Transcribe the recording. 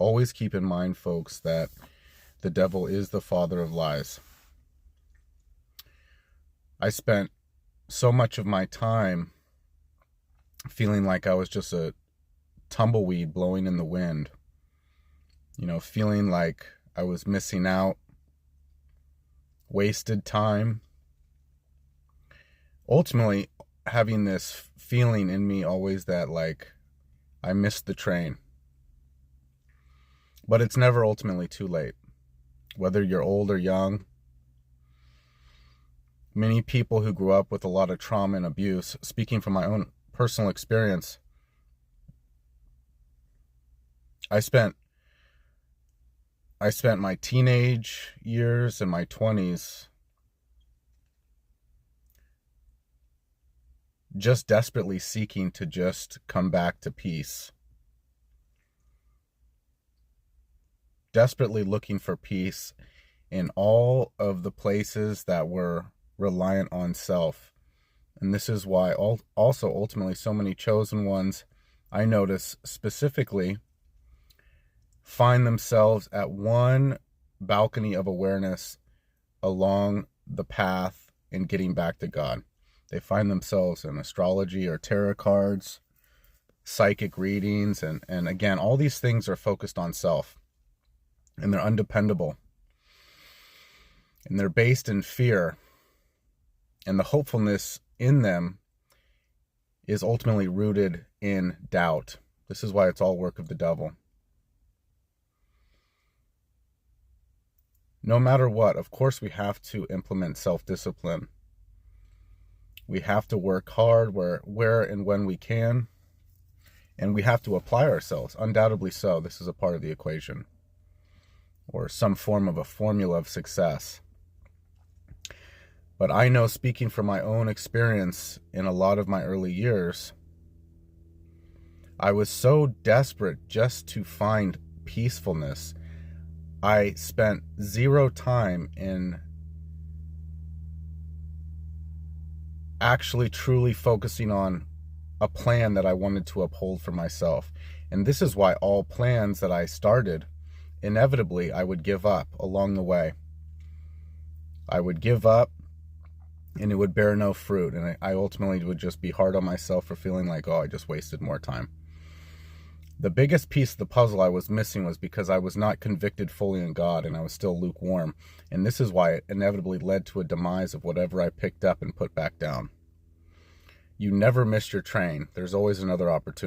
Always keep in mind, folks, that the devil is the father of lies. I spent so much of my time feeling like I was just a tumbleweed blowing in the wind, feeling like I was missing out, wasted time. Ultimately, having this feeling in me always that like I missed the train. But it's never ultimately too late. Whether you're old or young, many people who grew up with a lot of trauma and abuse, speaking from my own personal experience, I spent my teenage years and my 20s just desperately seeking to just come back to peace. Desperately looking for peace in all of the places that were reliant on self. And this is why also ultimately so many chosen ones, I notice specifically, find themselves at one balcony of awareness along the path in getting back to God. They find themselves in astrology or tarot cards, psychic readings, and again, all these things are focused on self, and they're undependable, and they're based in fear, and the hopefulness in them is ultimately rooted in doubt. This is why it's all work of the devil. No matter what, of course, we have to implement self-discipline. We have to work hard where and when we can, and we have to apply ourselves. Undoubtedly so. This is a part of the equation, or some form of a formula of success. But I know, speaking from my own experience in a lot of my early years, I was so desperate just to find peacefulness. I spent zero time in actually truly focusing on a plan that I wanted to uphold for myself. And this is why all plans that I started, inevitably, I would give up along the way. I would give up, and it would bear no fruit. And I ultimately would just be hard on myself for feeling like, oh, I just wasted more time. The biggest piece of the puzzle I was missing was because I was not convicted fully in God, and I was still lukewarm. And this is why it inevitably led to a demise of whatever I picked up and put back down. You never miss your train. There's always another opportunity.